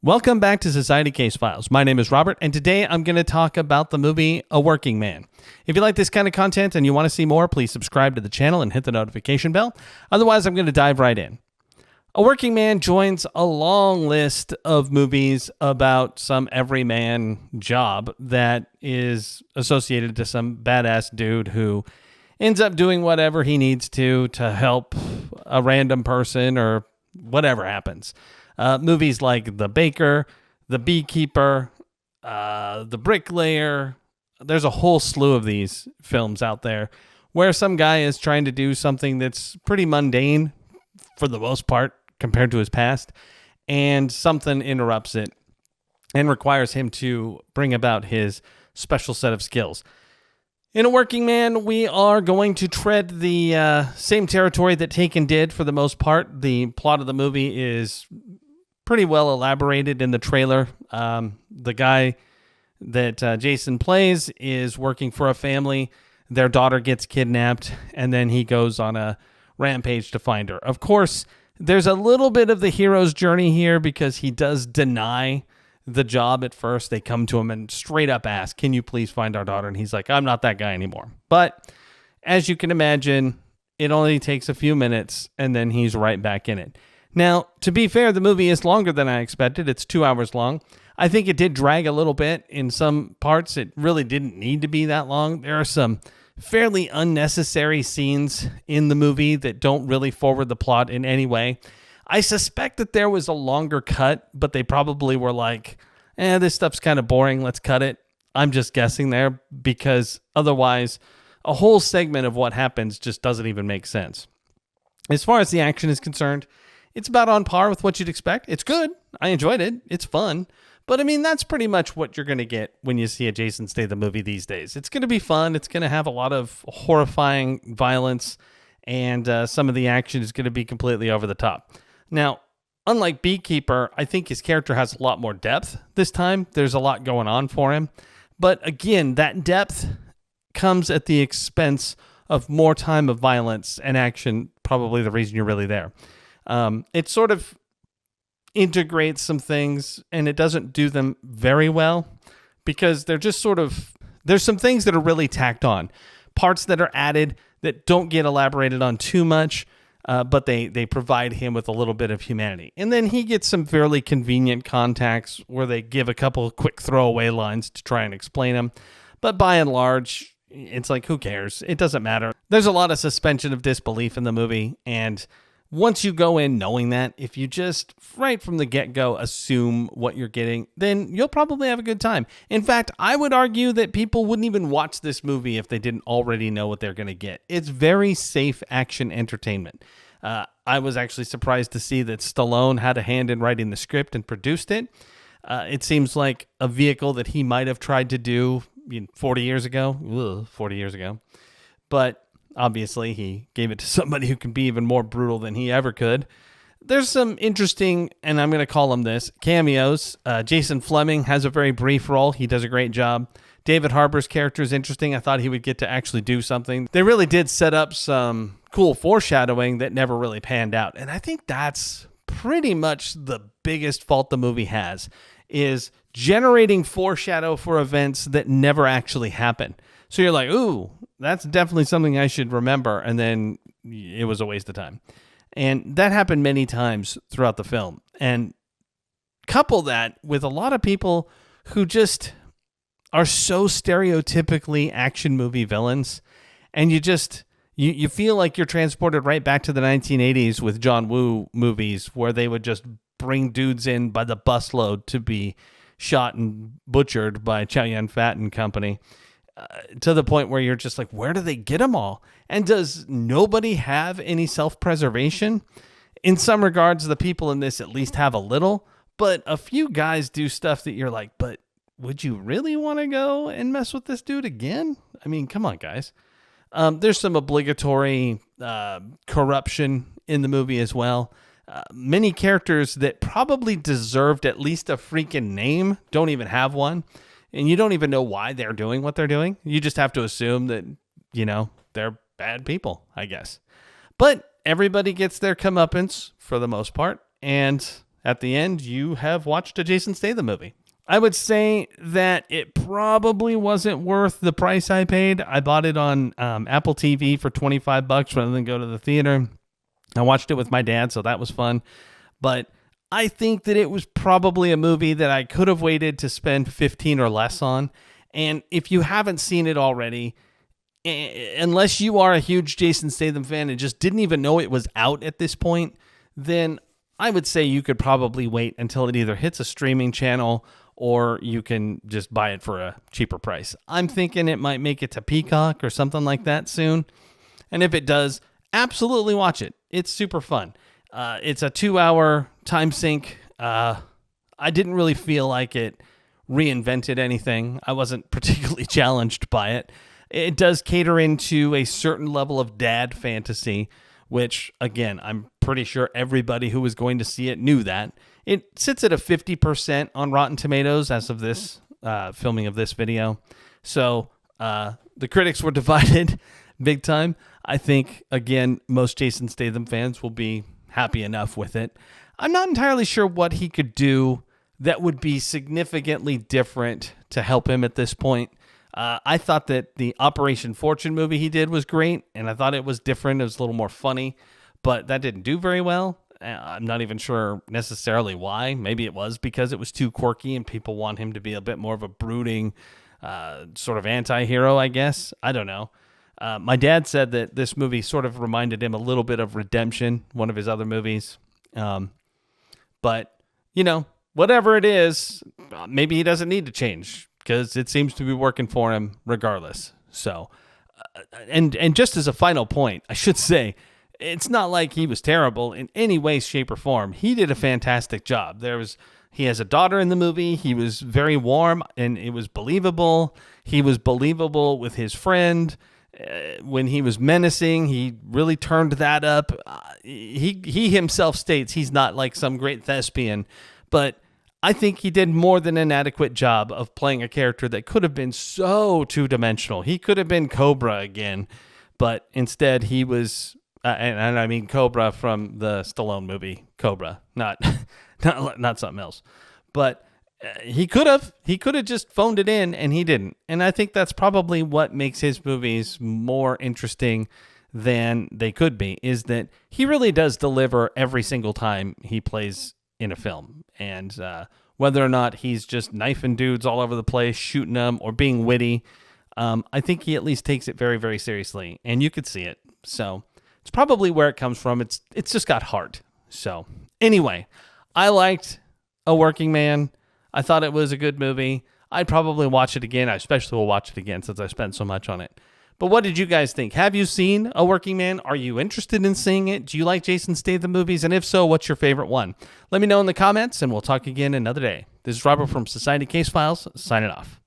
Welcome back to Society Case Files. My name is Robert, and today I'm going to talk about the movie A Working Man. If you like this kind of content and you want to see more, please subscribe to the channel and hit the notification bell. Otherwise, I'm going to dive right in. A Working Man joins a long list of movies about some everyman job that is associated to some badass dude who ends up doing whatever he needs to help a random person or whatever happens. Movies like The Baker, The Beekeeper, The Bricklayer. There's a whole slew of these films out there where some guy is trying to do something that's pretty mundane for the most part compared to his past, and something interrupts it and requires him to bring about his special set of skills. In A Working Man, we are going to tread the same territory that Taken did for the most part. The plot of the movie is pretty well elaborated in the trailer. The guy that Jason plays is working for a family. Their daughter gets kidnapped, and then he goes on a rampage to find her. Of course, there's a little bit of the hero's journey here because he does deny the job at first. They come to him and straight up ask, "Can you please find our daughter?" And he's like, "I'm not that guy anymore." But as you can imagine, it only takes a few minutes, and then he's right back in it. Now, to be fair, the movie is longer than I expected. It's 2 hours long. I think it did drag a little bit in some parts. It really didn't need to be that long. There are some fairly unnecessary scenes in the movie that don't really forward the plot in any way. I suspect that there was a longer cut, but they probably were like, this stuff's kind of boring. Let's cut it. I'm just guessing there because otherwise a whole segment of what happens just doesn't even make sense. As far as the action is concerned, it's about on par with what you'd expect. It's good. I enjoyed it. It's fun. But I mean, that's pretty much what you're going to get when you see a Jason Statham movie these days. It's going to be fun. It's going to have a lot of horrifying violence, and some of the action is going to be completely over the top. Now, unlike Beekeeper, I think his character has a lot more depth this time. There's a lot going on for him. But again, that depth comes at the expense of more time of violence and action, probably the reason you're really there. It sort of integrates some things, and it doesn't do them very well because they're just sort of, there's some things that are really tacked on, parts that are added that don't get elaborated on too much, but they provide him with a little bit of humanity. And then he gets some fairly convenient contacts where they give a couple of quick throwaway lines to try and explain them. But by and large, it's like, who cares? It doesn't matter. There's a lot of suspension of disbelief in the movie, and once you go in knowing that, if you just right from the get-go assume what you're getting, then you'll probably have a good time. In fact, I would argue that people wouldn't even watch this movie if they didn't already know what they're going to get. It's very safe action entertainment. I was actually surprised to see that Stallone had a hand in writing the script and produced it. It seems like a vehicle that he might have tried to do 40 years ago. 40 years ago. But obviously, he gave it to somebody who can be even more brutal than he ever could. There's some interesting, and I'm going to call them this, cameos. Jason Fleming has a very brief role. He does a great job. David Harbour's character is interesting. I thought he would get to actually do something. They really did set up some cool foreshadowing that never really panned out. And I think that's pretty much the biggest fault the movie has, is generating foreshadow for events that never actually happen. So you're like, ooh, that's definitely something I should remember. And then it was a waste of time. And that happened many times throughout the film. And couple that with a lot of people who just are so stereotypically action movie villains. And you feel like you're transported right back to the 1980s with John Woo movies where they would just bring dudes in by the busload to be shot and butchered by Chow Yun-Fat and company. To the point where you're just like, where do they get them all? And does nobody have any self-preservation? In some regards, the people in this at least have a little, but a few guys do stuff that you're like, but would you really want to go and mess with this dude again? I mean, come on, guys. There's some obligatory corruption in the movie as well. Many characters that probably deserved at least a freaking name don't even have one. And you don't even know why they're doing what they're doing. You just have to assume that, they're bad people, I guess. But everybody gets their comeuppance for the most part. And at the end, you have watched a Jason Statham movie. I would say that it probably wasn't worth the price I paid. I bought it on Apple TV for $25 rather than go to the theater. I watched it with my dad, so that was fun. But I think that it was probably a movie that I could have waited to spend 15 or less on. And if you haven't seen it already, unless you are a huge Jason Statham fan and just didn't even know it was out at this point, then I would say you could probably wait until it either hits a streaming channel or you can just buy it for a cheaper price. I'm thinking it might make it to Peacock or something like that soon. And if it does, absolutely watch it. It's super fun. It's a 2-hour time sink. I didn't really feel like it reinvented anything. I wasn't particularly challenged by it. It does cater into a certain level of dad fantasy, which, again, I'm pretty sure everybody who was going to see it knew that. It sits at a 50% on Rotten Tomatoes as of this filming of this video. So the critics were divided big time. I think, again, most Jason Statham fans will be happy enough with it. I'm not entirely sure what he could do that would be significantly different to help him at this point. I thought that the Operation Fortune movie he did was great, and I thought it was different. It was a little more funny, but that didn't do very well. I'm not even sure necessarily why. Maybe it was because it was too quirky and people want him to be a bit more of a brooding sort of anti-hero, I guess. I don't know. My dad said that this movie sort of reminded him a little bit of Redemption, one of his other movies. But, you know, whatever it is, maybe he doesn't need to change because it seems to be working for him regardless. So, and just as a final point, I should say, it's not like he was terrible in any way, shape, or form. He did a fantastic job. He has a daughter in the movie. He was very warm, and it was believable. He was believable with his friend. When he was menacing, he really turned that up. He himself states he's not like some great thespian, but I think he did more than an adequate job of playing a character that could have been so two-dimensional. He could have been Cobra again, but instead he was... and I mean Cobra from the Stallone movie, Cobra, not something else. But he could have just phoned it in, and he didn't. And I think that's probably what makes his movies more interesting than they could be, is that he really does deliver every single time he plays in a film. And whether or not he's just knifing dudes all over the place, shooting them, or being witty, I think he at least takes it very, very seriously. And you could see it. So... it's probably where it comes from. It's just got heart. So anyway, I liked A Working Man. I thought it was a good movie. I'd probably watch it again. I especially will watch it again since I spent so much on it. But what did you guys think? Have you seen A Working Man? Are you interested in seeing it? Do you like Jason Statham movies? And if so, what's your favorite one? Let me know in the comments, and we'll talk again another day. This is Robert from Society Case Files, signing off.